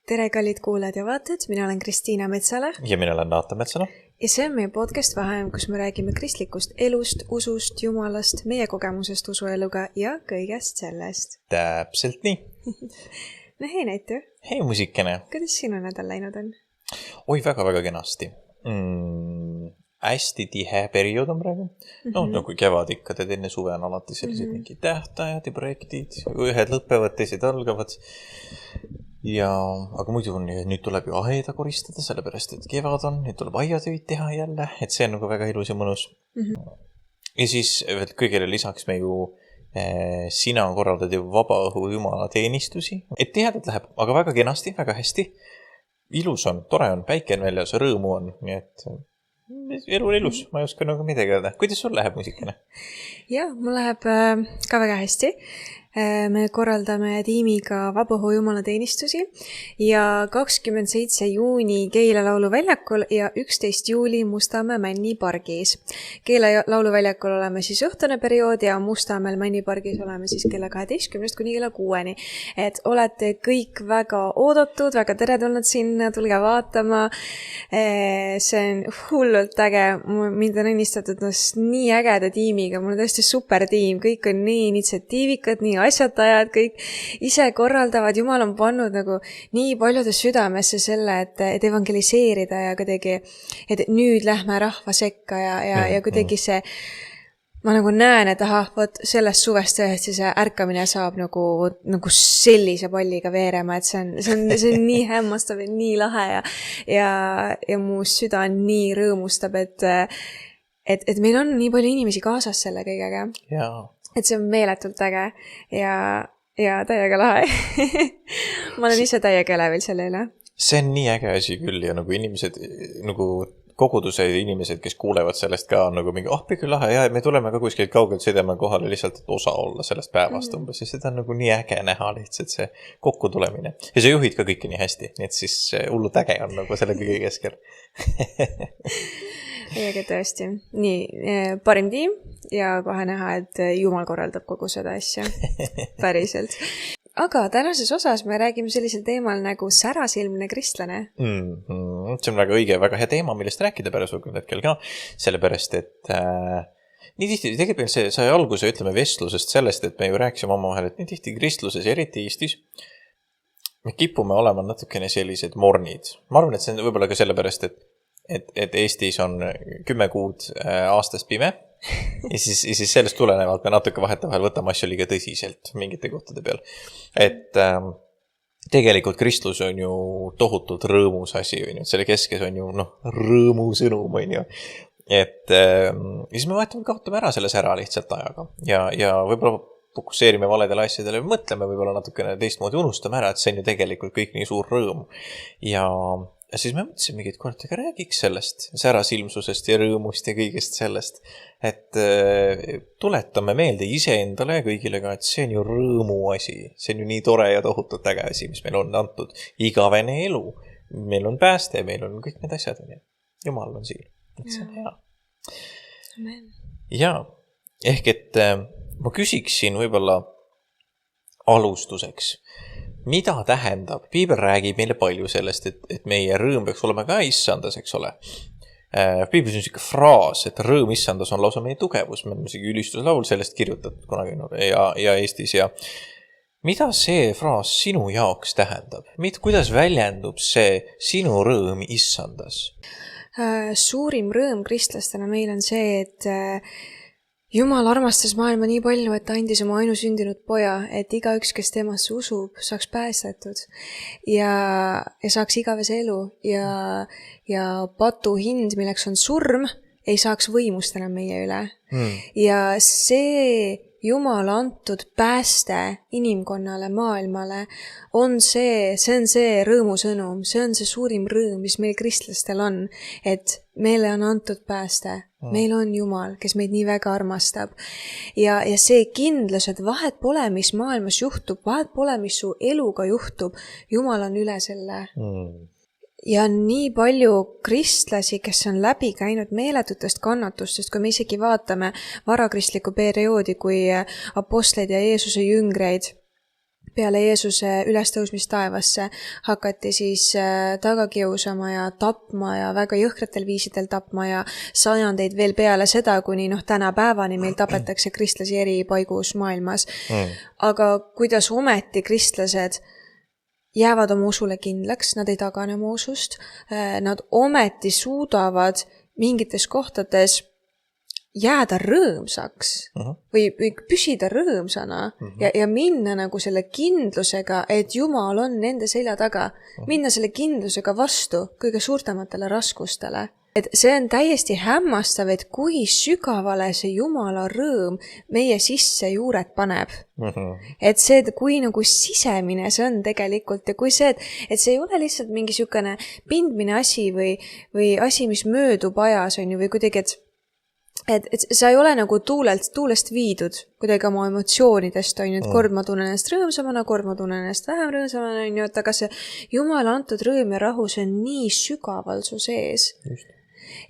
Tere kallid kuulajad ja vaatajad, mina olen Kristiina Metsala. Ja mina olen Naata Metsala. Ja see on meie podcast Vaheajem, kus me räägime kristlikust elust, usust, jumalast, meie kogemusest usueluga ja kõigest sellest. Täpselt nii. No hei Näitu. Hei musikene. Kuidas sinu nädal läinud on? Oi, väga kenasti. Hästi tihe periood on praegu. No, nagu kevad ikka, teed enne suve on alati sellised mingi tähtajad ja projektid. Ühed lõpevad, teised algavad. Ja, aga muidu on, nüüd tuleb ju aeda koristada, sellepärast, et kevad on, nüüd tuleb aiatöid teha jälle, et see on nagu väga ilus ja mõnus. Ja siis kõigele lisaks me ju, sina korraldad ju vabaõhu jumala teenistusi. Et tihedalt läheb, aga väga kenasti, väga hästi. Ilus on, tore on, päike on väljas, rõõmu on, nii et elu on ilus, ma ei oska nagu midagi öelda. Kuidas sul läheb musikene? Ja, mul läheb ka väga hästi. Me korraldame tiimiga vabaõhu jumala teenistusi ja 27. juuni Keila lauluväljakul ja 11. juuli Mustamäe Männipargis. Keila lauluväljakul oleme siis õhtune periood ja Mustamäel Männipargis oleme siis kella 12 kuni kella 6. Et olete kõik väga oodatud, väga teretulnud sinna, tulge vaatama. See on hullult äge, mind on õnnistatud nii ägeda tiimiga, mul on tõesti super tiim, kõik on nii initsiatiivikad, nii asjatajad, kõik ise korraldavad, Jumal on pannud nagu nii paljude südamesse selle, et evangeliseerida ja kuidagi, et nüüd lähme rahva sekka ja kuidagi see, ma nagu näen, et võt sellest suvest tõesti see ärkamine saab nagu sellise palliga veerema, et see on nii hämmastav ja nii lahe ja mu süda nii rõõmustab, et meil on nii palju inimesi kaasas selle kõigega. Jaa. Et see on meeletult äge ja täiega lahe. Ma olen ise täiega elevil selle üle. See on nii äge asi küll ja nagu inimesed, nagu koguduse inimesed, kes kuulevad sellest ka, on nagu mingi, pikki lahe, ja me tuleme ka kuskilt kaugelt sõidame kohale lihtsalt, et osa olla sellest päevast umbes, ja seda on nagu nii äge näha lihtsalt see kokku tulemine. Ja sa juhid ka kõiki nii hästi, nii et siis hullult äge on nagu selle kõige keskel. Ega tõesti. Nii, parim tiim ja kohe näha, et Jumal korraldab kogu seda asja. Päriselt. Aga tänases osas me räägime sellisel teemal nagu särasilmne kristlane. See on väga õige, väga hea teema, millest rääkida pärisugune hetkel ka. Sellepärast, et nii tihti, tegelikult see sai alguse, ütleme, vestlusest sellest, et me ju rääkisime omavahel, et nii tihti kristluses, eriti Eestis, me kipume olema natukene sellised mornid. Ma arvan, et see on võib-olla ka sellepärast, et Eestis on 10 kuud aastas pime ja siis sellest tulenevalt me natuke vahetevahel võtame asju liiga tõsiselt mingite kohtade peal. Et tegelikult kristlus on ju tohutult rõõmus asi, selle keskes on ju rõõmu sõnum, on ju. Et siis me kaotame ära selle sära lihtsalt ajaga ja võib-olla fokusseerime valedele asjadele, mõtleme võib-olla natukene teistmoodi, unustame ära, et see on ju tegelikult kõik nii suur rõõm. Ja siis me mõtlesime, et kord ega räägiks sellest särasilmsusest ja rõõmust ja kõigest sellest, et tuletame meelde iseendale ja kõigile ka, et see on ju rõõmu asi, see on ju nii tore ja tohutult äge asi, mis meil on antud, igavene elu, meil on pääste, meil on kõik need asjad, Jumal on siin, et see on hea. Amen. Ja, ehk et ma küsiksin võib-olla alustuseks, mida tähendab? Piibel räägib meile palju sellest, et meie rõõm peaks olema ka issandas, eks ole. Piiblis on selline fraas, et rõõm issandas on lausa meie tugevus. Me oleme isegi ülistuslaul sellest kirjutatud kunagi ja Eestis. Ja mida see fraas sinu jaoks tähendab? Kuidas väljendub see sinu rõõm issandas? Suurim rõõm kristlastena meil on see, et Jumal armastas maailma nii palju, et ta andis oma ainusündinud poja, et igaüks, kes temasse usub, saaks päästetud ja saaks igavese elu ja patu hind, milleks on surm, ei saaks võimust enam meie üle. Ja see Jumala antud pääste inimkonnale, maailmale on see rõõmusõnum, see on see suurim rõõm, mis meil kristlastel on, et meile on antud pääste. Meil on Jumal, kes meid nii väga armastab. Ja see kindlus, et vahet pole, mis maailmas juhtub, vahet pole, mis su eluga juhtub, Jumal on üle selle. Ja nii palju kristlasi, kes on läbi käinud meeletutest kannatustest, kui me isegi vaatame varakristlikku perioodi, kui apostleid ja Jeesuse jüngreid peale Jeesuse ülestõusmist taevasse hakati siis taga kiusama ja tapma ja väga jõhkratel viisidel tapma ja sajandeid veel peale seda, kuni tänapäevani meil tapetakse kristlasi eri paigus maailmas. Aga kuidas ometi kristlased jäävad oma usule kindlaks, nad ei tagane oma usust, nad ometi suudavad mingites kohtades jääda rõõmsaks või püsida rõõmsana ja minna nagu selle kindlusega, et Jumal on nende selja taga, minna selle kindlusega vastu kõige suurtematele raskustele. Et see on täiesti hämmastav, et kui sügavale see Jumala rõõm meie sisse juured paneb. Et see, kui nagu sisemine see on tegelikult ja kui see, et see ei ole lihtsalt mingi sükene pindmine asi või asi, mis möödub ajas on ju, või kuidagi, et sa ei ole nagu tuulest viidud kuidagi oma emotsioonidest on ju, et kord ma tunnen ennast rõõmsamana, kord ma tunnen ennast vähem rõõmsamana on ju, et aga see Jumala antud rõõm ja rahu, see on nii sügaval su sees. Just.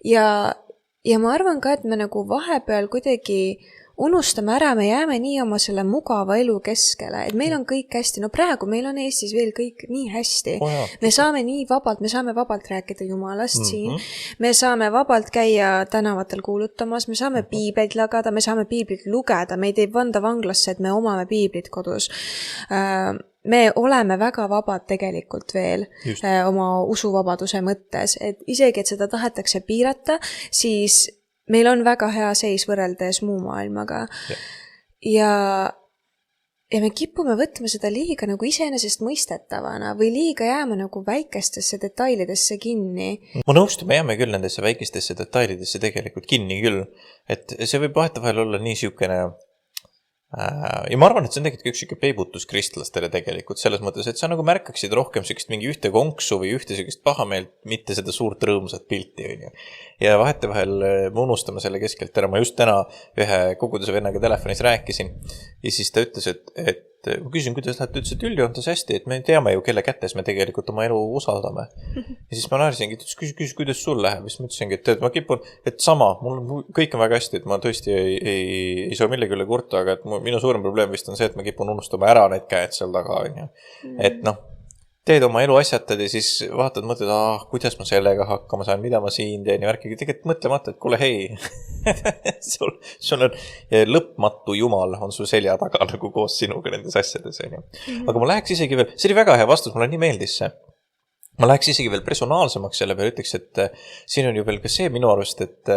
Ja ma arvan ka, et me nagu vahepeal kuidagi unustame ära, me jääme nii oma selle mugava elu keskele, et meil on kõik hästi, praegu meil on Eestis veel kõik nii hästi. Me saame nii vabalt, me saame vabalt rääkida Jumalast siin, me saame vabalt käia tänavatel kuulutamas, me saame piiblit lagada, me saame piiblit lugeda, meid ei vanda vanglasse, et me omame piiblit kodus. Me oleme väga vabad tegelikult veel oma usuvabaduse mõttes, et isegi, et seda tahetakse piirata, siis meil on väga hea seis võrreldes muu maailmaga. Ja me kipume võtma seda liiga nagu iseenesest mõistetavana või liiga jääma nagu väikestesse detailidesse kinni. Ma nõustun, me jääme küll nendesse väikestesse detailidesse tegelikult kinni küll, et see võib vahetevahel olla nii siukene. Ja ma arvan, et see on tegelikult üks siuke peibutus kristlastele tegelikult selles mõttes, et sa nagu märkaksid rohkem siukest mingi ühte konksu või ühte siukest pahameelt, mitte seda suurt rõõmsat pilti on ju. Ja vahetevahel me unustame selle keskelt ära. Ma just täna ühe koguduse vennaga telefonis rääkisin ja siis ta ütles, et ma küsin, kuidas läheb, ta ütles, et üldjoontes hästi, et me teame ju, kelle kätes me tegelikult oma elu usaldame. Ja siis ma naersingi, et küsis, kuidas sul läheb, siis ma ütlesingi, et ma kipun, et sama, mul kõik on väga hästi, et ma tõesti ei saa millegi üle kurta, aga et minu suurem probleem vist on see, et ma kipun unustama ära need käed seal taga, on ju. Et teed oma elu asjatad ja siis vaatad, mõtled, kuidas ma sellega hakkama saan, mida ma siin teen ja värkigi. Tegelikult mõtlemata, et kuule, hei, sul on lõpmatu Jumal on su selja taga nagu koos sinuga nendes asjades. Aga ma läheks isegi veel, see oli väga hea vastus, mulle nii meeldis see. Ma läheks isegi veel personaalsemaks selle peale, ütleks, et siin on ju veel ka see minu arust, et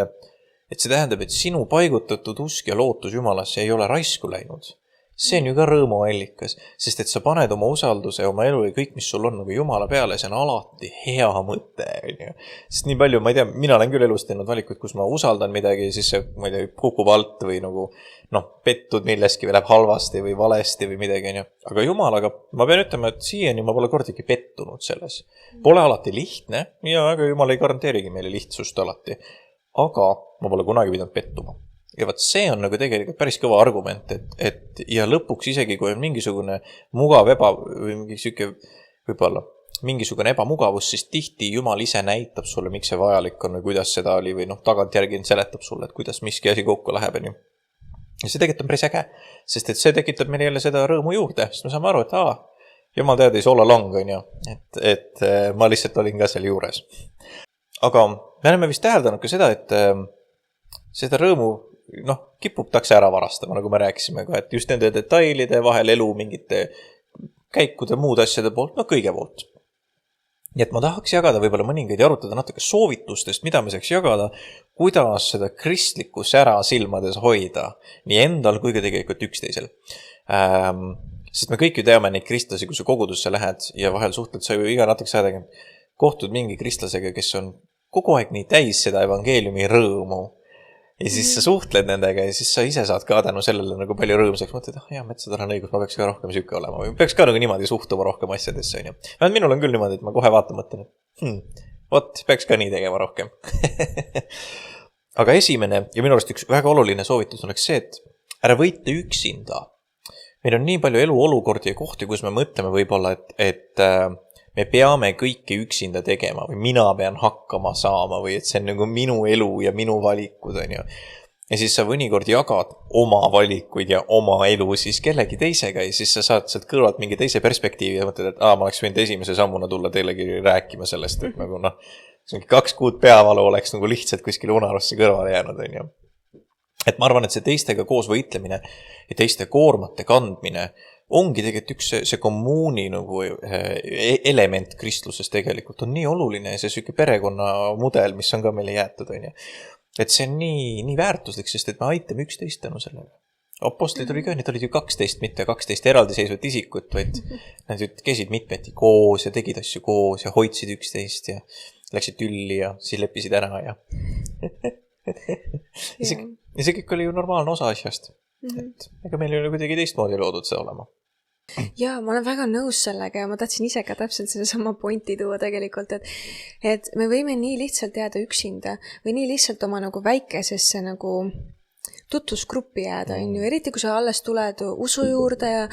see tähendab, et sinu paigutatud usk ja lootus Jumalasse ei ole raisku läinud. See on ju ka rõõmuallikas, sest et sa paned oma usalduse, oma elu ja kõik, mis sul on nagu Jumala peale, see on alati hea mõte. Sest nii palju, ma ei tea, mina olen küll elus teinud valikuid, kus ma usaldan midagi ja siis see, ma ei tea, kukub alt või nagu, pettud milleski või läheb halvasti või valesti või midagi. Aga Jumalaga, ma pean ütlema, et siiani ma pole kordagi pettunud selles. Pole alati lihtne ja aga Jumal ei garanteerigi meile lihtsust alati. Aga ma pole kunagi pidanud pettuma. Ja vaat see on nagu tegelikult päris kõva argument, et ja lõpuks isegi, kui on mingisugune mugav või mingisugune ebamugavus, siis tihti Jumal ise näitab sulle, miks see vajalik on või kuidas seda oli või tagantjärgi seletab sulle, et kuidas miski asi kokku läheb. Ja see tegelikult on päris äge, sest et see tekitab meile jälle seda rõõmu juurde, sest me saame aru, et Jumal teada ei ole lang, on ju, et ma lihtsalt olin ka seal juures. Aga me oleme vist täheldanud ka seda, et seda rõõmu kipubtakse ära varastama, nagu me rääkisime ka, et just nende detailide vahel elu mingite käikude muud asjade poolt, kõige poolt. Nii et ma tahaks jagada võib-olla mõningaid ja arutada natuke soovitustest, mida me saaks jagada, kuidas seda kristlikku sära silmades hoida, nii endal kui ka tegelikult üksteisel. Sest me kõik ju teame neid kristlasi, kui sa kogudusse lähed ja vahel suhtled, sa ju iga natuke saadagi kohtud mingi kristlasega, kes on kogu aeg nii täis seda evangeeliumi rõõmu. Ja siis sa suhtled nendega ja siis sa ise saad ka tänu sellele nagu palju rõõmsaks. Mõtled, metsadal on õigus, ma peaks ka rohkem süke olema. Või peaks ka nagu niimoodi suhtuma rohkem asjadesse. Minul on küll niimoodi, et ma kohe vaatan mõtlen, et peaks ka nii tegema rohkem. Aga esimene ja minu arust üks väga oluline soovitus oleks see, et ära võite üksinda. Meil on nii palju eluolukordi ja kohti, kus me mõtleme võib-olla, et me peame kõike üksinda tegema või mina pean hakkama saama või et see on nagu minu elu ja minu valikud. ja siis sa mõnikord jagad oma valikuid ja oma elu siis kellegi teisega ja siis sa saad sealt kõrvalt mingi teise perspektiivi ja mõtled, et ma oleks võinud esimese sammuna tulla teilegi rääkima sellest, et nagu see ongi 2 kuud peavalu oleks nagu lihtsalt kuskile unarusse kõrvale jäänud, on ju. Et ma arvan, et see teistega koos võitlemine ja teiste koormate kandmine ongi tegelikult üks see kommuuni nagu element kristluses tegelikult on nii oluline ja see süke perekonna mudel, mis on ka meile jäetud, on ju. Et see on nii väärtuslik, sest et me aitame üksteist tänu sellele. Apostlid oli ka, need olid ju 12, mitte 12 eraldiseisvat isikut, vaid nad käisid mitmeti koos ja tegid asju koos ja hoidsid üksteist ja läksid tülli ja siis leppisid ära ja see kõik oli ju normaalne osa asjast. Et ega meil ei ole kuidagi teistmoodi loodud see olema. Jaa, ma olen väga nõus sellega ja ma tahtsin ise ka täpselt selle sama pointi tuua tegelikult, et me võime nii lihtsalt jääda üksinda või nii lihtsalt oma nagu väikesesse nagu tutvusgruppi jääda, on ju, eriti kui sa alles tuled usu juurde ja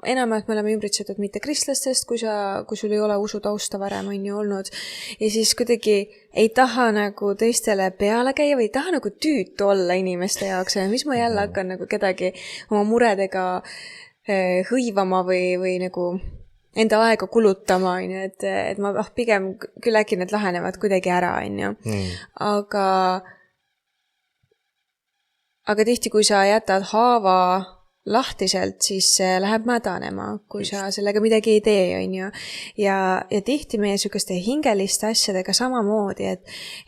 enamalt me oleme ümbritsetud mitte kristlastest, kui sul ei ole usutausta varem on ju olnud ja siis kuidagi ei taha nagu teistele peale käia või ei taha nagu tüütu olla inimeste jaoks ja mis ma jälle hakkan nagu kedagi oma muredega hõivama või nagu enda aega kulutama, on ju, et ma pigem küll äkki need lahenevad kuidagi ära, on ju. Aga tihti, kui sa jätad haava lahtiselt, siis see läheb mädanema, kui sa sellega midagi ei tee, on ju. Ja tihti meie sükeste hingeliste asjadega samamoodi,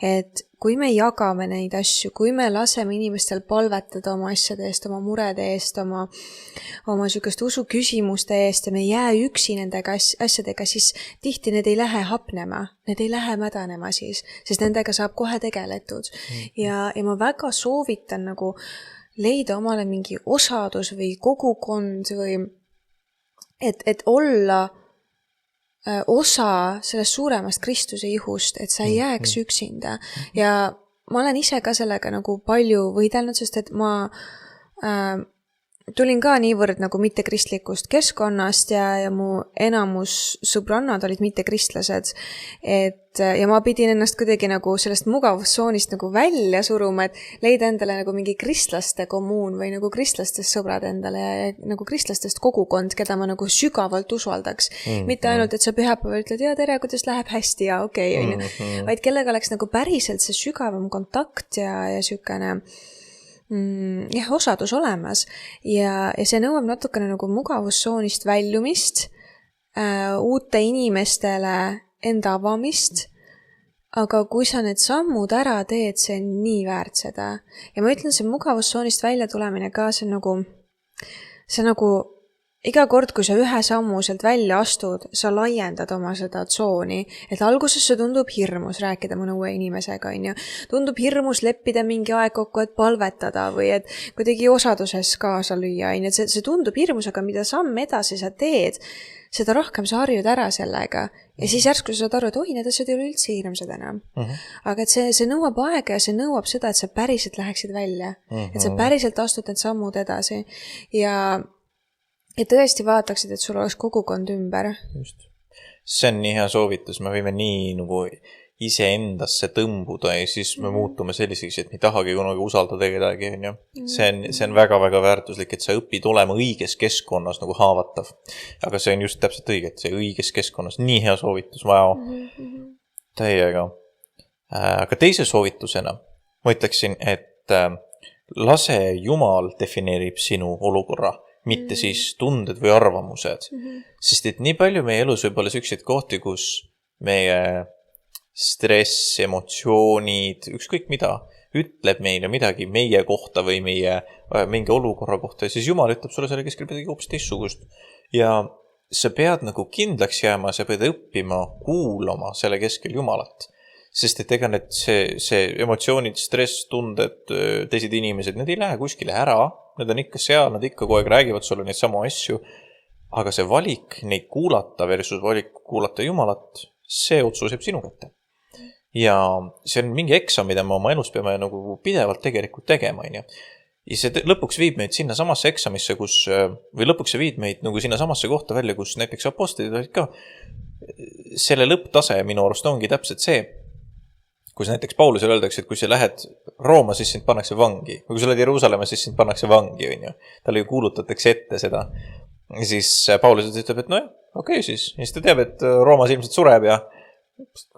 et kui me jagame neid asju, kui me laseme inimestel palvetada oma asjade eest, oma murede eest, oma sükeste usuküsimuste eest ja me ei jää üksi nendega asjadega, siis tihti need ei lähe hapnema, need ei lähe mädanema siis, sest nendega saab kohe tegeletud. Ja ma väga soovitan nagu leida omale mingi osadus või kogukond või et olla osa sellest suuremast Kristuse ihust, et sa ei jääks üksinda. Ja ma olen ise ka sellega nagu palju võidelnud, sest et ma tulin ka niivõrd nagu mittekristlikust keskkonnast ja mu enamus sõbrannad olid mittekristlased, ja ma pidin ennast kuidagi nagu sellest mugavustsoonist nagu välja suruma, et leida endale nagu mingi kristlaste kommuun või nagu kristlastest sõbrad endale ja nagu kristlastest kogukond, keda ma nagu sügavalt usaldaks. Mitte ainult, et sa pühapäeval ütled, ja tere, kuidas läheb hästi ja okei, vaid kellega oleks nagu päriselt see sügavam kontakt ja sükene osadus olemas ja see nõuab natukene nagu mugavustsoonist väljumist, uute inimestele enda avamist, aga kui sa need sammud ära teed, see on nii väärt seda. Ja ma ütlen, see mugavustsoonist välja tulemine ka, see on nagu iga kord, kui sa ühe sammu sealt välja astud, sa laiendad oma seda tsooni, et alguses see tundub hirmus rääkida mõne uue inimesega, on ju. Tundub hirmus leppida mingi aeg kokku, et palvetada või et kuidagi osaduses kaasa lüüa, on ju. See tundub hirmus, aga mida samm edasi sa teed, seda rohkem sa harjud ära sellega. Ja siis järsku sa saad aru, et need asjad ei ole üldse hirmsad enam. Aga et see nõuab aega ja see nõuab seda, et sa päriselt läheksid välja. Et sa päriselt astud need sammud edasi. Ja tõesti vaataksid, et sul oleks kogukond ümber. Just. See on nii hea soovitus. Me võime nii nagu ise endasse tõmbuda ja siis me muutume selliseks, et me ei tahagi kunagi usaldada kedagi. See on väga-väga väärtuslik, et sa õpid olema õiges keskkonnas nagu haavatav. Aga see on just täpselt õige, et see õiges keskkonnas. Nii hea soovitus. Wow. Täiega. Aga teise soovitusena ma ütleksin, et lase Jumal defineerib sinu olukorra, mitte siis tunded või arvamused. Sest et nii palju meie elus võib olla selliseid kohti, kus meie stress, emotsioonid, ükskõik mida, ütleb meile midagi meie kohta või mingi olukorra kohta. Ja siis Jumal ütleb sulle selle keskel midagi hoopis teistsugust. Ja sa pead nagu kindlaks jääma, sa pead õppima kuulama selle keskel Jumalat. Sest et ega need see emotsioonid, stress, tunded, teised inimesed, need ei lähe kuskile ära. Need on ikka seal, nad ikka kogu aeg räägivad sulle neid samu asju. Aga see valik neid kuulata versus valik kuulata Jumalat, see otsus jääb sinu kätte. Ja see on mingi eksam, mida me oma elus peame nagu pidevalt tegelikult tegema. Ja see lõpuks viib meid sinna samasse eksamisse, või lõpuks see viib meid nagu sinna samasse kohta välja, kus näiteks apostlid olid ka. Selle lõpptase minu arust ongi täpselt see, kus näiteks Paulusele öeldakse, et kui sa lähed Rooma, siis sind pannakse vangi. Või kui sa oled Jeruusalemma, siis sind pannakse vangi, on ju. Talle ju kuulutatakse ette seda. Ja siis Paulus ütleb, et nojah, okei siis. Ja siis ta teab, et Roomas ilmselt sureb ja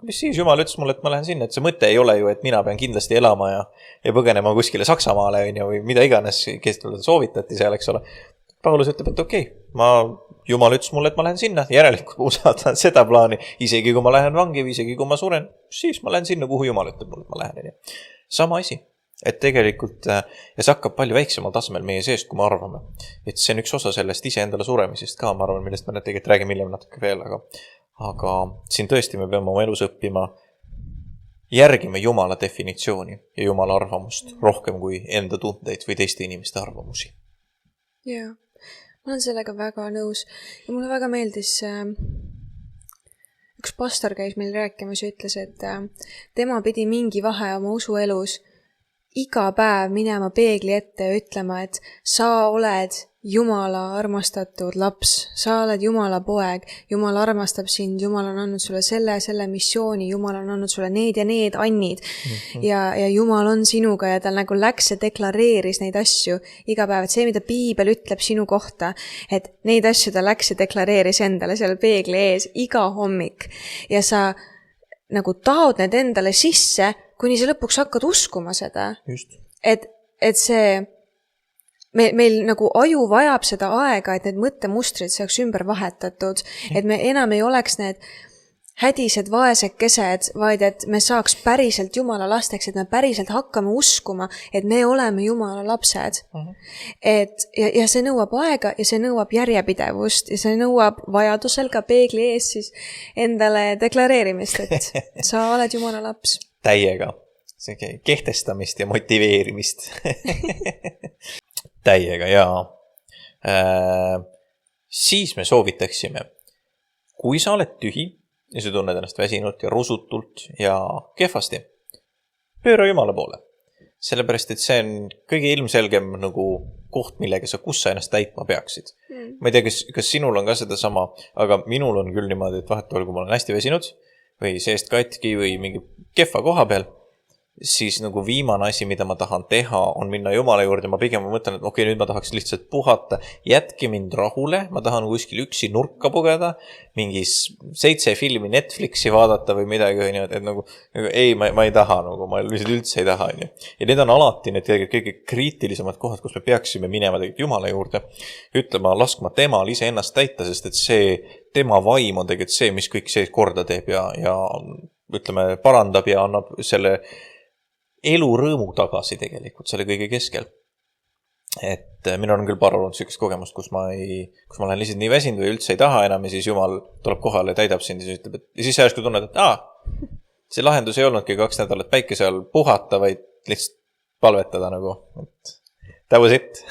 mis siis Jumal ütles mulle, et ma lähen sinna, et see mõte ei ole ju, et mina pean kindlasti elama ja põgenema kuskile Saksamaale või mida iganes, kes soovitati seal, eks ole. Paulus ütleb, et okei, Jumal ütles mulle, et ma lähen sinna, järelikult ma usaldan seda plaani, isegi kui ma lähen vangi või isegi kui ma suren, siis ma lähen sinna, kuhu Jumal ütleb mulle, et ma lähen. Sama asi, et tegelikult, ja see hakkab palju väiksemal tasemel meie seest, kui me arvame. Et see on üks osa sellest iseendale suremisest ka, ma arvan, millest me tegelikult räägime hiljem natuke veel, aga siin tõesti me peame oma elus õppima järgima Jumala definitsiooni ja Jumala arvamust rohkem kui enda tundeid või teiste inimeste arvamusi. Jaa, ma olen sellega väga nõus ja mulle väga meeldis, üks pastor käis meil rääkimas ja ütles, et tema pidi mingi vahe oma usuelus iga päev minema peegli ette ja ütlema, et sa oled Jumala armastatud laps, sa oled Jumala poeg, Jumal armastab sind, Jumal on andnud sulle selle missiooni, Jumal on andnud sulle need ja need annid ja Jumal on sinuga ja ta nagu läks ja deklareeris neid asju iga päev, et see, mida Piibel ütleb sinu kohta, et neid asju ta läks ja deklareeris endale seal peegli ees iga hommik ja sa nagu taod need endale sisse, kuni sa lõpuks hakkad uskuma seda. Just. Et see meil nagu aju vajab seda aega, et need mõttemustrid saaks ümber vahetatud, et me enam ei oleks need hädised vaesekesed, vaid et me saaks päriselt Jumala lasteks, et me päriselt hakkame uskuma, et me oleme Jumala lapsed. Et, ja see nõuab aega ja see nõuab järjepidevust ja see nõuab vajadusel ka peegli ees siis endale deklareerimist, et sa oled Jumala laps. Täiega. See kehtestamist ja motiveerimist. Täiega, jaa. Siis me soovitaksime, kui sa oled tühi ja sa tunned ennast väsinult ja rusutult ja kehvasti, pööra Jumala poole. Sellepärast, et see on kõige ilmselgem nagu koht, millega kus sa ennast täitma peaksid. Ma ei tea, kas sinul on ka seda sama, aga minul on küll niimoodi, et vahetavahel, kui ma olen hästi väsinud või seest katki või mingi kehva koha peal, siis nagu viimane asi, mida ma tahan teha, on minna Jumala juurde. Ma pigem mõtlen, et okei, nüüd ma tahaks lihtsalt puhata. Jätke mind rahule. Ma tahan kuskil üksi nurka pugeda, mingis 7 filmi Netflixi vaadata või midagi. Et nagu, ei, ma ei taha, nagu, ma lihtsalt üldse ei taha. Ja need on alati need kõige kriitilisemad kohad, kus me peaksime minema Jumala juurde. Ütlema, laskma temal ise ennast täita, sest et see tema vaim on tegelikult see, mis kõik see korda teeb ja ütleme, parandab ja annab selle elu rõõmu tagasi tegelikult selle kõige keskel. Et minul on küll paar olnud sellist kogemust, kus ma olen lihtsalt nii väsinud või üldse ei taha enam ja siis Jumal tuleb kohale ja täidab sind ja siis ütleb, et ja siis sa järsku tunned, et see lahendus ei olnudki 2 nädalat päikese all puhata, vaid lihtsalt palvetada nagu, et that was it.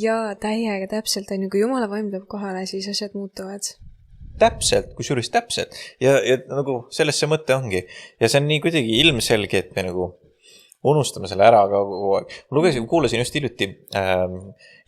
Jaa, täiega täpselt on ju, kui Jumala vaim tuleb kohale, siis asjad muutuvad. Täpselt, kusjuures täpselt. Ja nagu selles see mõte ongi. Ja see on nii kuidagi ilmselge, et me nagu unustame selle ära ka kogu aeg. Ma kuulasin just hiljuti,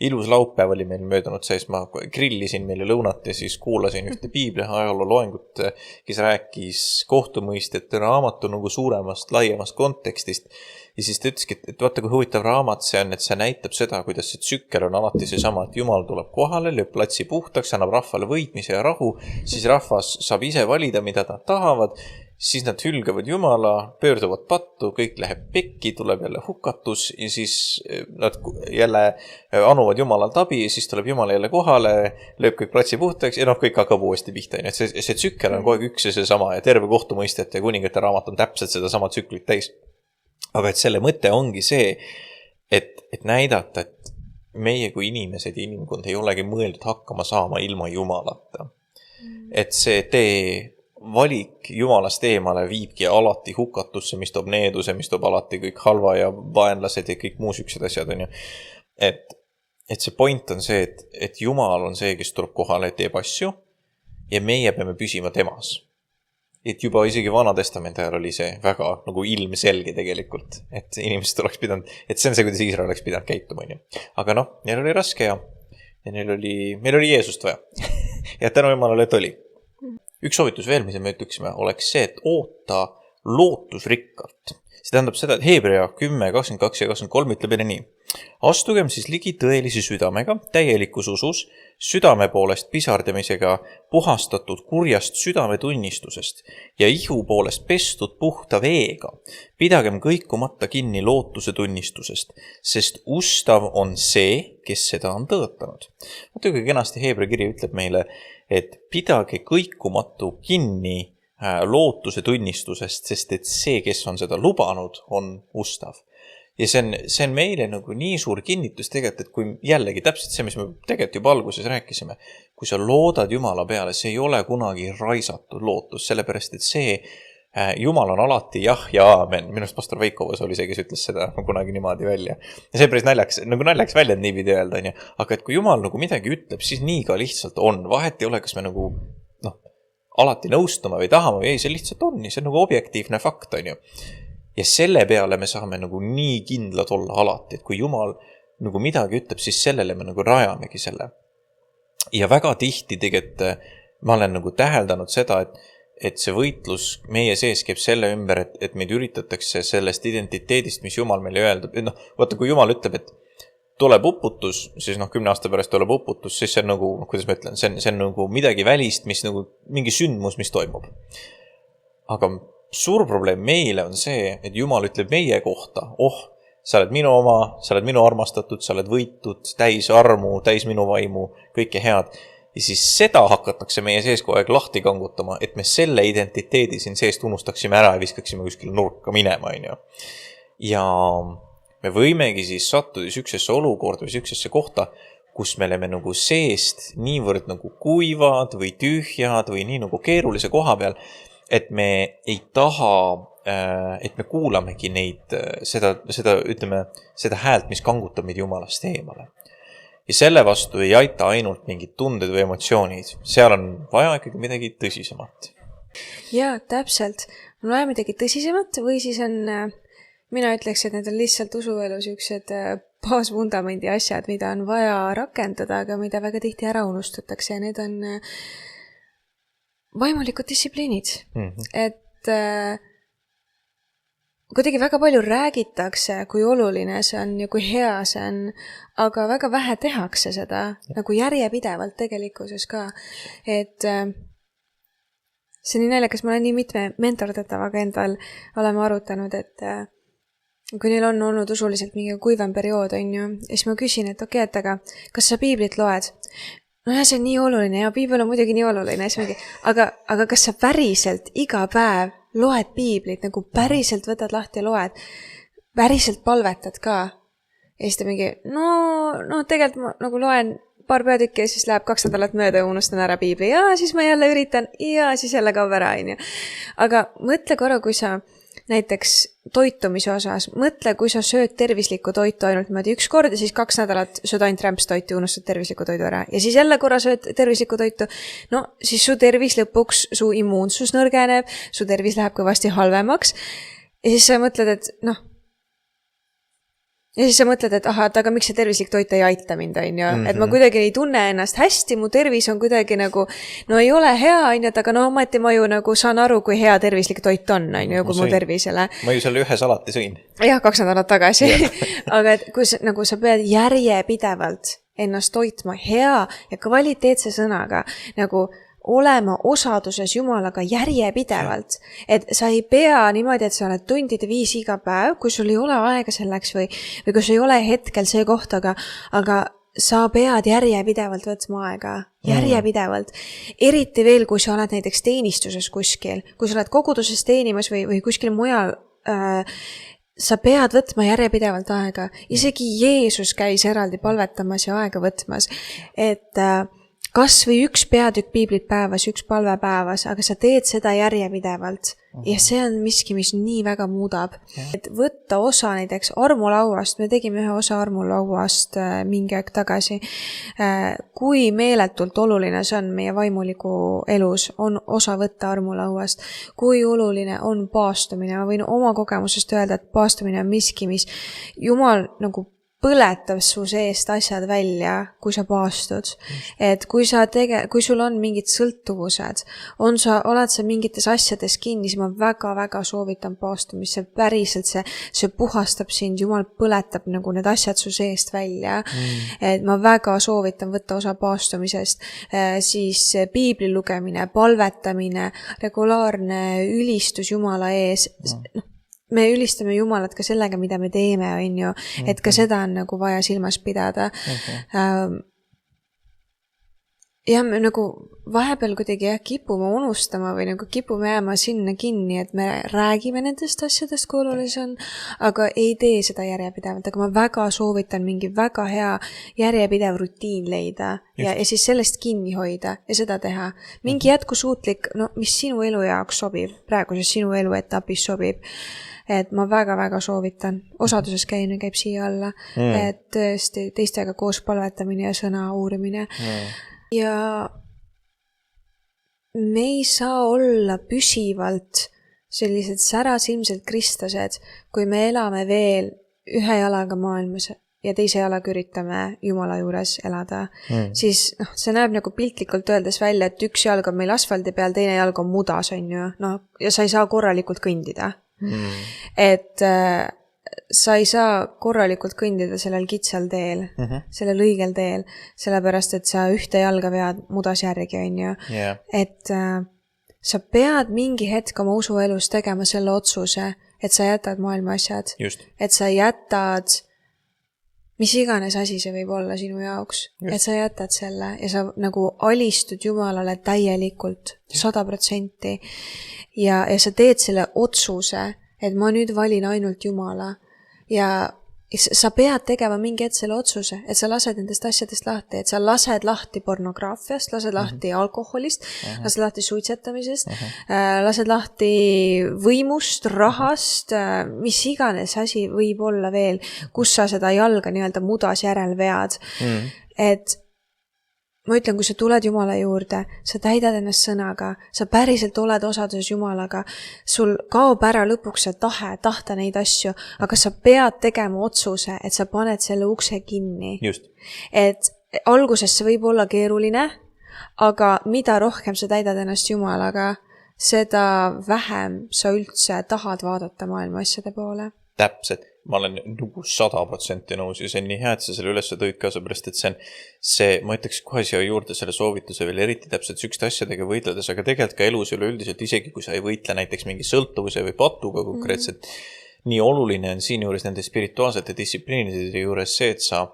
ilus laupäev oli meil möödunud sees, ma grillisin meile lõunat ja siis kuulasin ühte Piibli ajaloo loengut, kes rääkis kohtumõistjate raamatu nagu suuremast, laiemast kontekstist. Ja siis ta ütleski, et vaata, kui huvitav raamat see on, et see näitab seda, kuidas see tsükkel on alati see sama, et Jumal tuleb kohale, lööb platsi puhtaks, annab rahvale võitmise ja rahu, siis rahvas saab ise valida, mida nad tahavad, siis nad hülgavad Jumala, pöörduvad pattu, kõik läheb pekki, tuleb jälle hukatus ja siis nad jälle anuvad Jumalalt abi ja siis tuleb Jumal jälle kohale, lööb kõik platsi puhtaks ja kõik hakkab uuesti pihta. Et see tsükkel on kogu aeg üks ja see sama ja terve kohtumõistjate ja kuningate raamat on täpselt seda sama tsüklit täis. Aga et selle mõte ongi see, et näidata, et meie kui inimesed ja inimkond ei olegi mõeldud hakkama saama ilma Jumalata. Et see tee valik Jumalast eemale viibki alati hukatusse, mis toob needuse, mis toob alati kõik halva ja vaenlased ja kõik muu süksed asjad. On ju. Et see point on see, et Jumal on see, kes tuleb kohale, teeb asju ja meie peame püsima temas. Et juba isegi Vana Testamendi ajal oli see väga nagu ilmselge tegelikult, et inimesed oleks pidanud, et see on see, kuidas Iisrael oleks pidanud käituma. Aga neil oli raske ja meil oli Jeesust vaja. Ja tänu Jumalale, et oli. Üks soovitus veel, mis me ütleksime, oleks see, et oota lootusrikkalt. See tähendab seda, et Hebrea 10, 22 ja 23 ütleb jälle nii. Astugem siis ligi tõelise südamega, täielikus usus, südame poolest pisardamisega puhastatud kurjast südametunnistusest ja ihu poolest pestud puhta veega. Pidagem kõikumata kinni lootuse tunnistusest, sest ustav on see, kes seda on tõotanud. Vaata, kui kenasti Hebrea kiri ütleb meile, et pidage kõikumatu kinni lootuse tunnistusest, sest et see, kes on seda lubanud, on ustav. Ja see on meile nagu nii suur kinnitus tegelikult, et kui jällegi täpselt see, mis me tegelikult juba alguses rääkisime, kui sa loodad Jumala peale, see ei ole kunagi raisatud lootus, sellepärast et see Jumal on alati jah ja aamen. Minust pastor Veikovas oli see, kes ütles seda kunagi niimoodi välja. Ja see päris naljaks välja niipidi öelda, aga et kui Jumal nagu midagi ütleb, siis nii ka lihtsalt on. Vahet ei ole, kas me nagu alati nõustuma või tahama või ei, see lihtsalt on. See on nagu objektiivne fakt, on ju. Ja selle peale me saame nagu nii kindlad olla alati, et kui Jumal nagu midagi ütleb, siis sellele me nagu rajamegi selle. Ja väga tihti tegelikult ma olen nagu täheldanud seda, et see võitlus meie sees käib selle ümber, et meid üritatakse sellest identiteedist, mis Jumal meile öeldab. Vaata, kui Jumal ütleb, et tuleb uputus, siis 10 aasta pärast tuleb uputus, siis see on nagu, kuidas ma ütlen, see on nagu midagi välist, mis nagu mingi sündmus, mis toimub. Aga suur probleem meile on see, et Jumal ütleb meie kohta, sa oled minu oma, sa oled minu armastatud, sa oled võitud, täis armu, täis minu vaimu, kõike head. Ja siis seda hakatakse meie sees kogu aeg lahti kangutama, et me selle identiteedi siin seest unustaksime ära ja viskaksime kuskil nurka minema, on ju. Ja me võimegi siis sattuda süksesse olukorda või süksesse kohta, kus me oleme nagu seest niivõrd nagu kuivad või tühjad või nii nagu keerulise koha peal, et me ei taha, et me kuulamegi neid, seda häält, mis kangutab meid Jumalast eemale. Ja selle vastu ei aita ainult mingid tunded või emotsioonid. Seal on vaja ikkagi midagi tõsisemat. Jaa, täpselt. On vaja midagi tõsisemat või siis on, mina ütleks, et need on lihtsalt usuelus üksed baasvundamendi asjad, mida on vaja rakendada, aga mida väga tihti ära unustatakse. Ja need on vaimulikud distsipliinid. Et kuidagi väga palju räägitakse, kui oluline see on ja kui hea see on, aga väga vähe tehakse seda, nagu järjepidevalt tegelikkuses ka. Et see nii naljakas, ma olen nii mitme mentordatavaga endal oleme arutanud, et kui neil on olnud usuliselt mingi kuivem periood, on ju, siis ma küsin, et okei, et aga kas sa piiblit loed? No ja see on nii oluline ja piibel on muidugi nii oluline. Aga kas sa päriselt iga päev loed piiblit, nagu päriselt võtad lahti ja loed, päriselt palvetad ka? Ja siis ta mingi, no tegelikult ma nagu loen paar peatükki ja siis läheb 2 nädalat mööda ja unustan ära piibli. Ja siis ma jälle üritan ja siis jälle kaob ära. Aga mõtle korra, kui sa näiteks toitumise osas, mõtle, kui sa sööd tervislikku toitu ainult niimoodi 1 kord ja siis 2 nädalat sööd ainult rämpstoitu ja unustad tervislikku toidu ära. Ja siis jälle korra sööd tervislikku toitu, no siis su tervis lõpuks, su immuunsus nõrgeneb, su tervis läheb kõvasti halvemaks. Ja siis sa mõtled, et aga miks see tervislik toit ei aita mind, on ju? Et ma kuidagi ei tunne ennast hästi, mu tervis on kuidagi nagu, no ei ole hea, on ju, aga no ometi ma ju nagu saan aru, kui hea tervislik toit on ju, kui mu tervisele. Ma ju selle 1 salati sõin. Jah, 2 nädalat tagasi. Aga et kui nagu sa pead järjepidevalt ennast toitma hea ja kvaliteetse sõnaga, nagu olema osaduses Jumalaga järjepidevalt. Et sa ei pea niimoodi, et sa oled tundide 5 iga päev, kui sul ei ole aega selleks või kui sul ei ole hetkel see koht, aga sa pead järjepidevalt võtma aega. Järjepidevalt. Eriti veel, kui sa oled näiteks teenistuses kuskil, kui sa oled koguduses teenimas või kuskil mujal, sa pead võtma järjepidevalt aega. Isegi Jeesus käis eraldi palvetamas ja aega võtmas. Et kas või 1 peatükk piiblit päevas, 1 palve päevas, aga sa teed seda järjepidevalt. Ja see on miski, mis nii väga muudab. Et võtta osa näiteks armulauast, me tegime ühe osa armulauast mingi aeg tagasi. Kui meeletult oluline see on meie vaimuliku elus, on osa võtta armulauast. Kui oluline on paastumine. Ma võin oma kogemusest öelda, et paastumine on miski, mis Jumal nagu põletab su seest asjad välja, kui sa paastud. Et kui sul on mingid sõltuvused, oled sa mingites asjades kinni, siis ma väga-väga soovitan paastumist. See päriselt, see puhastab sind, Jumal põletab nagu need asjad su seest välja. Et ma väga soovitan võtta osa paastumisest. Siis piibli lugemine, palvetamine, regulaarne ülistus Jumala ees. Me ülistame Jumalat ka sellega, mida me teeme, on ju, et ka seda on nagu vaja silmas pidada. Ja me nagu vahepeal kuidagi kipume unustama või nagu kipume jääma sinna kinni, et me räägime nendest asjadest, kui olulis on, aga ei tee seda järjepidevalt, aga ma väga soovitan mingi väga hea järjepidev rutiin leida ja siis sellest kinni hoida ja seda teha. Mingi jätkusuutlik, mis sinu elu jaoks sobib, praeguses sinu eluetapis sobib. Et ma väga-väga soovitan. Osaduses käimine käib siia alla. Et tõesti teistega koos palvetamine ja sõna uurimine. Ja me ei saa olla püsivalt sellised särasilmsed kristlased, kui me elame veel ühe jalaga maailmas ja teise jalaga üritame Jumala juures elada. Siis see näeb nagu piltlikult öeldes välja, et üks jalg on meil asfaldi peal, teine jalg on mudas, on ju. Ja sa ei saa korralikult kõndida. Et sa ei saa korralikult kõndida sellel kitsal teel, sellel õigel teel, sellepärast, et sa ühte jalga vead mudas järgi, on ju. Et sa pead mingi hetk oma usuelus tegema selle otsuse, et sa jätad maailma asjad. Et sa jätad, mis iganes asi see võib olla sinu jaoks, et sa jätad selle ja sa nagu alistud Jumalale täielikult, 100%. Ja sa teed selle otsuse, et ma nüüd valin ainult Jumala ja sa pead tegema mingi hetk selle otsuse, et sa lased nendest asjadest lahti, et sa lased lahti pornograafiast, lased lahti alkoholist, lased lahti suitsetamisest, lased lahti võimust, rahast, mis iganes asi võib olla veel, kus sa seda jalga nii-öelda mudas järel vead. Et ma ütlen, kui sa tuled Jumala juurde, sa täidad ennast sõnaga, sa päriselt oled osaduses Jumalaga, sul kaob ära lõpuks see tahta neid asju, aga sa pead tegema otsuse, et sa paned selle ukse kinni. Et alguses see võib olla keeruline, aga mida rohkem sa täidad ennast Jumalaga, seda vähem sa üldse tahad vaadata maailma asjade poole. Täpselt. Ma olen 100% nõus ja see on nii hea, et sa selle üles tõid ka, seepärast, et ma ütleks kohe siia juurde selle soovituse veel eriti täpselt sükste asjadega võitledes, aga tegelikult ka elus üleüldiselt, isegi kui sa ei võitle näiteks mingi sõltuvuse või patuga konkreetselt, nii oluline on siin juures nende spirituaalsete distsipliinide juures see, et sa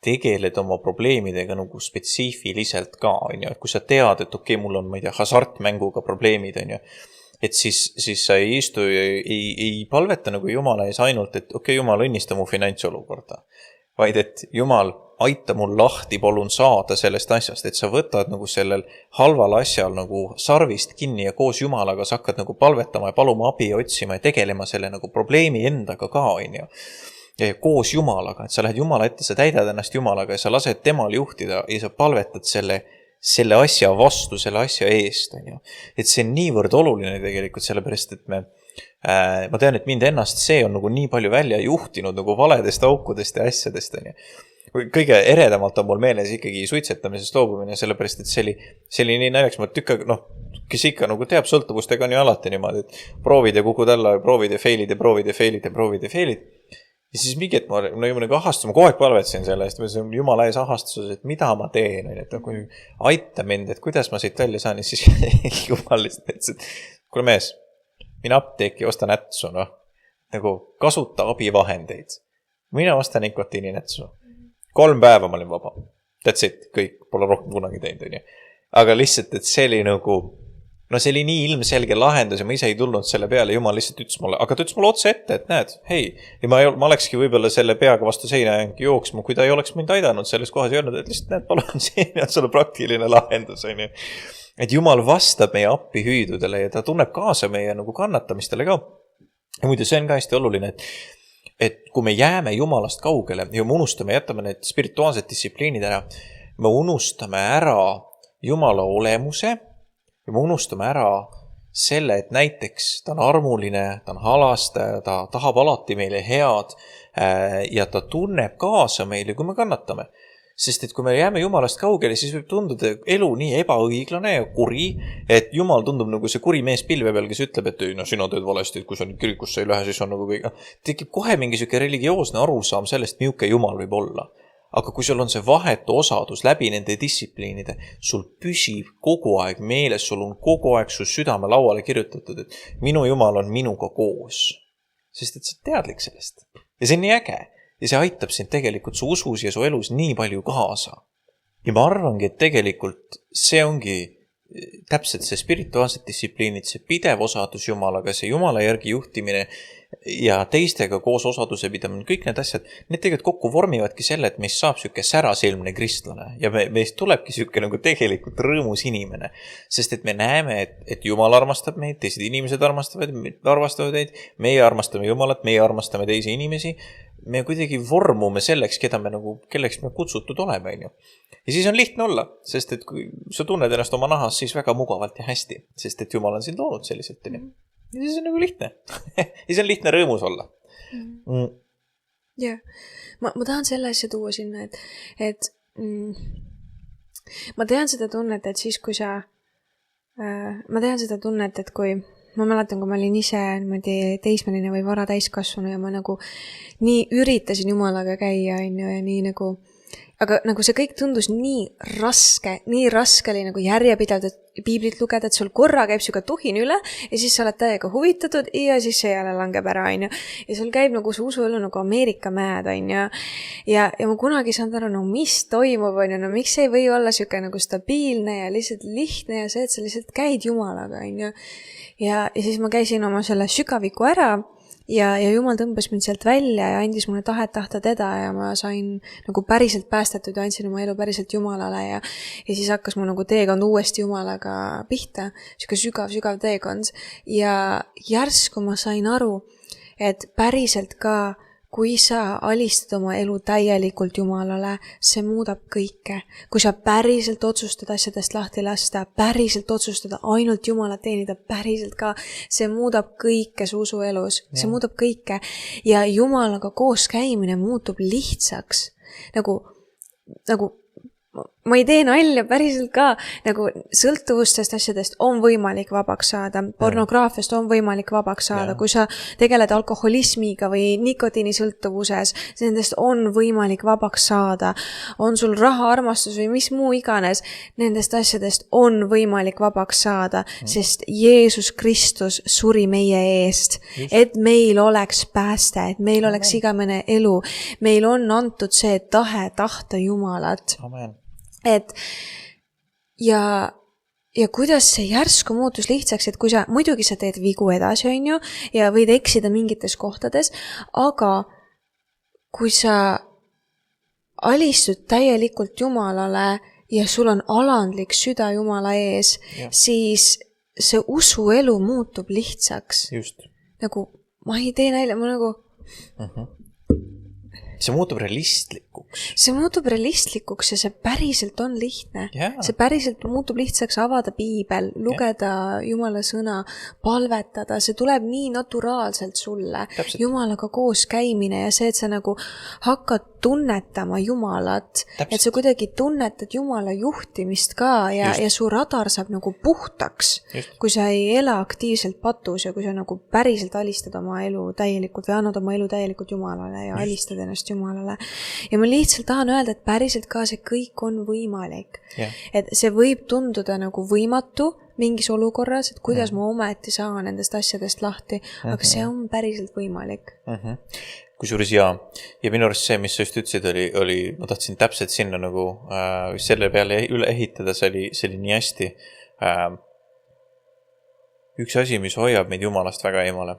tegeled oma probleemidega nagu spetsiifiliselt ka, on ju, et kui sa tead, et okei, mul on, ma ei tea, hasartmänguga probleemid, on ju, et siis sa ei istu ja ei palveta nagu Jumala ees ainult, et okei, Jumal, õnnista mu finantsolukorda, vaid et Jumal, aita mul lahti, palun saada sellest asjast, et sa võtad nagu sellel halval asjal nagu sarvist kinni ja koos Jumalaga sa hakkad nagu palvetama ja paluma abi otsima ja tegelema selle nagu probleemi endaga ka, on ju. Ja koos Jumalaga, et sa lähed Jumala ette, sa täidad ennast Jumalaga ja sa lased temal juhtida ja sa palvetad selle asja vastu, selle asja eest, on ju. Et see on niivõrd oluline tegelikult, sellepärast, et ma tean, et mind ennast see on nagu nii palju välja juhtinud nagu valedest aukudest ja asjadest, on ju. Kõige eredamalt on mul meeles ikkagi suitsetamisest loobumine, sellepärast, et see oli nii näiteks, ma kes ikka nagu teab sõltuvustega on ju alati niimoodi, et proovid ja kukud alla, proovid ja failid ja proovid ja failid ja proovid ja failid. Ja siis mingi, et ma ahastun, ma kogu aeg palvetsin selle eest, ma olen Jumala ees ahastuses, et mida ma teen, et kui aita mind, et kuidas ma siit välja saan, ja siis Jumal lihtsalt ütles, et kuule mees, mine apteeki, osta nätsu, nagu kasuta abivahendeid. Mina ostan nikotiini nätsu. 3 päeva ma olin vaba. That's it, kõik, pole rohkem kunagi teinud. Aga lihtsalt, et see oli nagu, see oli nii ilmselge lahendus ja ma ise ei tulnud selle peale, Jumal lihtsalt ütles mulle, aga ta ütles mulle otse ette, et näed, hei, ja ma olekski võib-olla selle peaga vastu seina jooksma, kui ta ei oleks mind aidanud selles kohas ja öelnud, et lihtsalt näed, palun siin on sulle praktiline lahendus, on ju. Et Jumal vastab meie appi hüüdudele ja ta tunneb kaasa meie nagu kannatamistele ka. Ja muide, see on ka hästi oluline, et kui me jääme Jumalast kaugele ja me unustame, jätame need spirituaalsed distsipliinid ära, me unustame ära Jumala olemuse ja me unustame ära selle, et näiteks ta on armuline, ta on halastaja, ta tahab alati meile head ja ta tunneb kaasa meile, kui me kannatame. Sest et kui me jääme Jumalast kaugele, siis võib tunduda elu nii ebaõiglane ja kuri, et Jumal tundub nagu see kuri mees pilve peal, kes ütleb, et no sina teed valesti, et kui sa nüüd kirikusse ei lähe, siis on nagu kõik. Tekib kohe mingi selline religioosne arusaam sellest, milline Jumal võib olla. Aga kui sul on see vahetu osadus läbi nende distsipliinide, sul püsib kogu aeg meeles, sul on kogu aeg su südame lauale kirjutatud, et minu Jumal on minuga koos. Sest et sa teadlik sellest. Ja see on nii äge. Ja see aitab sind tegelikult su usus ja su elus nii palju kaasa. Ja ma arvangi, et tegelikult see ongi täpselt see spirituaalsed distsipliinid, see pidev osadus Jumalaga, see Jumala järgi juhtimine ja teistega koos osaduse pidamine, kõik need asjad, need tegelikult kokku vormivadki selle, et meist saab selline särasilmne kristlane ja meist tulebki selline nagu tegelikult rõõmus inimene, sest et me näeme, et Jumal armastab meid, teised inimesed armastavad meid, meie armastame Jumalat, meie armastame teisi inimesi, me kuidagi vormume selleks, kelleks me kutsutud oleme. Ja siis on lihtne olla, sest et kui sa tunned ennast oma nahas, siis väga mugavalt ja hästi, sest et Jumal on sind loonud selliselt. Ja siis on nagu lihtne. Ja siis on lihtne rõõmus olla. Jah, ma tahan selle asja tuua sinna, et ma tean seda tunnet, et siis kui et kui ma mäletan, kui ma olin ise teismeline või vara täiskasvanu ja ma nagu nii üritasin Jumalaga käia, ja nii nagu, aga nagu see kõik tundus nii raske oli nagu järjepidevalt piiblit lugeda, et sul korra käib siuke tuhin üle ja siis sa oled täiega huvitatud ja siis see jälle langeb ära, ja sul käib nagu see usuelu nagu Ameerika mäed, ja ma kunagi ei saanud aru, no mis toimub, no miks ei või olla siuke nagu stabiilne ja lihtsalt lihtne ja see, et sa lihtsalt käid Jumalaga, ja siis ma käisin oma selle sügaviku ära ja Jumal tõmbas mind sealt välja ja andis mulle tahet tahta teda ja ma sain nagu päriselt päästetud ja andsin oma elu päriselt Jumalale ja siis hakkas mu nagu teekond uuesti Jumalaga pihta, siuke sügav teekond ja järsku ma sain aru, et päriselt ka kui sa alistad oma elu täielikult Jumalale, see muudab kõike. Kui sa päriselt otsustad asjadest lahti lasta, päriselt otsustada ainult Jumalat teenida, päriselt ka, see muudab kõike su usuelus. See muudab kõike. Ja Jumalaga koos käimine muutub lihtsaks. Nagu ma ei tee nalja, päriselt ka, nagu sõltuvustest asjadest on võimalik vabaks saada, pornograafiast on võimalik vabaks saada, kui sa tegeled alkoholismiga või nikotiinisõltuvuses, nendest on võimalik vabaks saada, on sul raha, armastus või mis muu iganes, nendest asjadest on võimalik vabaks saada, sest Jeesus Kristus suri meie eest, et meil oleks pääste, et meil oleks igamene elu, meil on antud see tahe tahta Jumalat. Amen. Et ja kuidas see järsku muutus lihtsaks, et kui muidugi sa teed vigu edasi, ja võid eksida mingites kohtades, aga kui sa alistud täielikult Jumalale ja sul on alandlik süda Jumala ees, siis see usuelu muutub lihtsaks. Just. Nagu, ma ei tee nalja, ma nagu... See muutub realistlikuks. See muutub realistlikuks ja see päriselt on lihtne. See päriselt muutub lihtsaks avada piibel, lugeda Jumala sõna, palvetada, see tuleb nii naturaalselt sulle. Täpselt. Jumalaga koos käimine ja see, et sa nagu hakkad tunnetama Jumalat, et sa kuidagi tunnetad Jumala juhtimist ka ja su radar saab nagu puhtaks, kui sa ei ela aktiivselt patus ja kui sa nagu päriselt alistad oma elu täielikult või annad oma elu täielikult Jumalale ja alistad ennast Jumalale. Ja ma lihtsalt tahan öelda, et päriselt ka see kõik on võimalik. Et see võib tunduda nagu võimatu mingis olukorras, et kuidas ma ometi saan nendest asjadest lahti, aga see on päriselt võimalik. Kusjuures ja minu arust see, mis sa just ütlesid, oli ma tahtsin täpselt sinna nagu selle peale üle ehitada, see oli nii hästi. Üks asi, mis hoiab meid Jumalast väga eemale,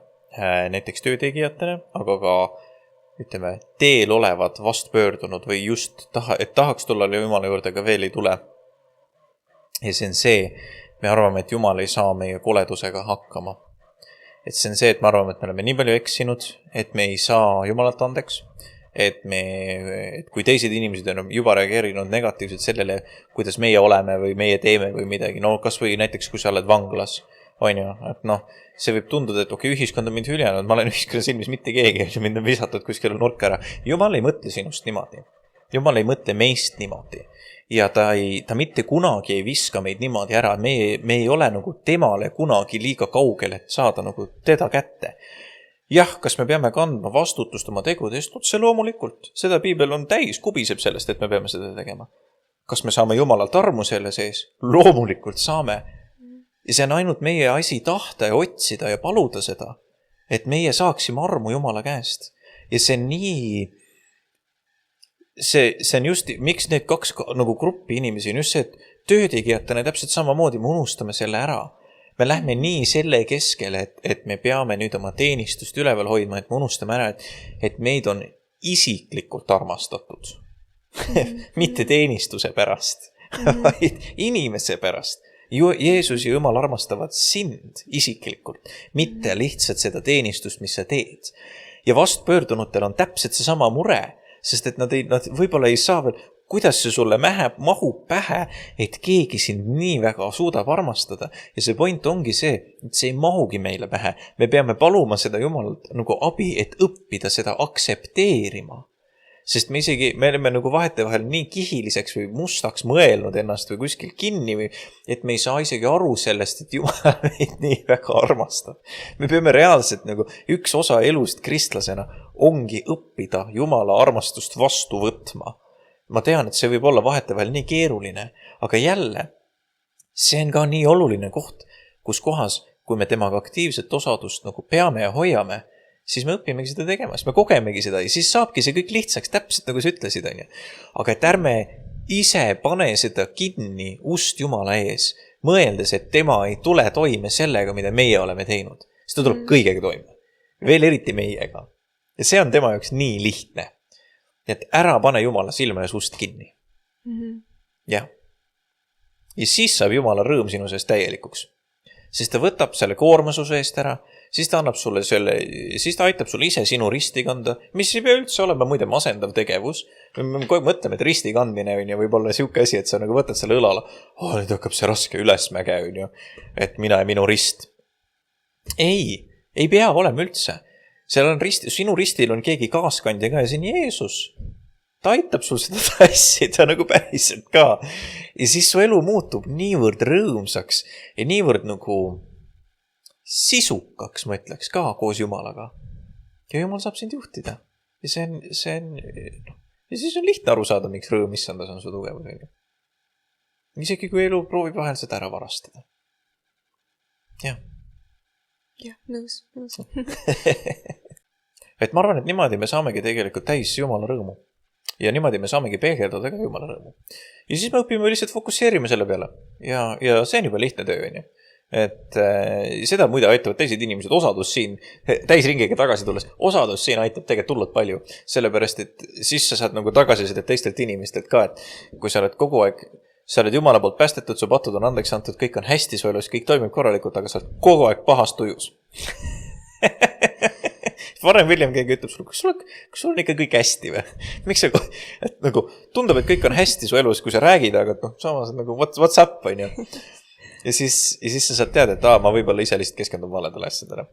näiteks töötegijatena, aga ka ütleme, teel olevad vastpöördunud või just et tahaks tulla Jumala juurde, aga veel ei tule. Ja see on see, me arvame, et Jumal ei saa meie koledusega hakkama. Et see on see, et me arvame, et me oleme nii palju eksinud, et me ei saa Jumalat andeks, et kui teised inimesed on juba reageerinud negatiivselt sellele, kuidas meie oleme või meie teeme või midagi. No kas või näiteks, kui sa oled vanglas on ju, et noh, see võib tunduda, et okei, ühiskond on mind hüljanud, ma olen ühiskonna silmis mitte keegi, mind on visatud kuskile nurka ära. Jumal ei mõtle sinust niimoodi. Jumal ei mõtle meist niimoodi. Ja ta mitte kunagi ei viska meid niimoodi ära. Me ei ole nagu temale kunagi liiga kaugel, et saada nagu teda kätte. Jah, kas me peame kandma vastutust oma tegudest? Otse loomulikult. Seda piibel on täis, kubiseb sellest, et me peame seda tegema. Kas me saame Jumalalt armu selle sees? Loomulikult saame. Ja see on ainult meie asi tahta ja otsida ja paluda seda, et meie saaksime armu Jumala käest. Ja see on nii... See on just, miks need kaks nagu gruppi inimesi on just see, et töötegijatena täpselt samamoodi me unustame selle ära. Me lähme nii selle keskele, et me peame nüüd oma teenistust üleval hoidma, et me unustame ära, et meid on isiklikult armastatud. Mitte teenistuse pärast, vaid inimese pärast. Jeesus ja Jumal armastavad sind isiklikult, mitte lihtsalt seda teenistust, mis sa teed. Ja vastpöördunutel on täpselt see sama mure, sest et nad võib-olla ei saa veel, kuidas see sulle mahub pähe, et keegi sind nii väga suudab armastada. Ja see point ongi see, et see ei mahugi meile pähe. Me peame paluma seda Jumalalt nagu abi, et õppida seda aksepteerima. Sest me oleme nagu vahetevahel nii kihiliseks või mustaks mõelnud ennast või kuskil kinni, või et me ei saa isegi aru sellest, et Jumal meid nii väga armastab. Me peame reaalselt nagu üks osa elust kristlasena ongi õppida Jumala armastust vastu võtma. Ma tean, et see võib olla vahetevahel nii keeruline, aga jälle, see on ka nii oluline koht, kus kohas, kui me temaga aktiivset osadust nagu peame ja hoiame, siis me õpimegi seda tegema, siis me kogemegi seda ja siis saabki see kõik lihtsaks, täpselt nagu sa ütlesid, on ju. Aga et ärme ise pane seda kinni ust Jumala ees, mõeldes, et tema ei tule toime sellega, mida meie oleme teinud. Siis ta tuleb kõigega toime. Veel eriti meiega. Ja see on tema jaoks nii lihtne. Et ära pane Jumala silma ja sust kinni. Jah. Ja siis saab Jumala rõõm sinu seest täielikuks. Siis ta võtab selle koormususe eest ära, siis ta annab sulle siis ta aitab sulle ise sinu risti kanda, mis ei pea üldse olema muide masendav tegevus. Me kogu mõtleme, et risti kandmine on ja võib olla siuke asi, et sa nagu võtad selle õlala. Nüüd hakkab see raske ülesmäge, on ju, et mina ja minu rist. Ei pea olema üldse. Seal on sinu ristil on keegi kaaskandja ka ja see on Jeesus. Ta aitab sul seda tassida nagu päriselt ka. Ja siis su elu muutub niivõrd rõõmsaks ja niivõrd nagu sisukaks, ma ütleks, ka koos Jumalaga. Ja Jumal saab sind juhtida. Ja ja siis on lihtne aru saada, miks rõõm issandas on su tugevus. Isegi kui elu proovib vahel seda ära varastada. Jah. Jah, nõus. Et ma arvan, et niimoodi me saamegi tegelikult täis Jumala rõõmu. Ja niimoodi me saamegi peegeldada ka Jumala rõõmu. Ja siis me õpime lihtsalt fokusseerima selle peale. Ja see on juba lihtne töö, on ju. Et seda muide aitavad teised inimesed, osadus siin, täisringiga tagasi tulles, osadus siin aitab tegelikult tullud palju. Sellepärast, et siis sa saad nagu tagasisidet teistelt inimestelt ka, et kui sa oled kogu aeg, sa oled Jumala poolt päästetud, su patud on andeks antud, kõik on hästi su elus, kõik toimib korralikult, aga sa oled kogu aeg pahast tujus. Varem William keegi ütleb sulle, kas sul on ikka kõik hästi või? Miks sa, et nagu tundub, et kõik on hästi su elus, kui sa räägid, aga samas nagu what's up, on ju. Ja siis sa saad teada, et ma võib-olla ise lihtsalt keskendun valedele asjadele.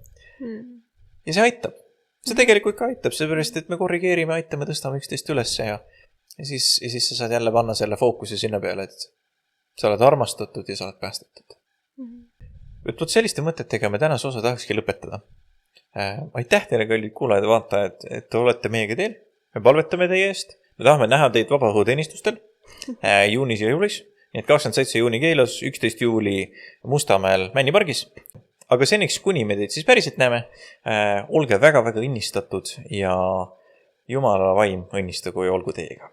Ja see aitab. See tegelikult ka aitab, seepärast, et me korrigeerime, aitame, tõstame üksteist üles ja siis sa saad jälle panna selle fookuse sinna peale, et sa oled armastatud ja sa oled päästetud. Võt selliste mõtetega me tänase osa tahakski lõpetada. Aitäh teile, kallid kuulajad ja vaatajad, et te olete meiega teel. Me palvetame teie eest. Me tahame näha teid vabahõuteenistustel juunis ja juulis. Nii et 27. juuni Keilas, 11. juuli Mustamäel Männipargis. Aga seniks, kuni me teid siis päriselt näeme, olge väga-väga õnnistatud ja Jumala vaim õnnistagu ja olgu teiega.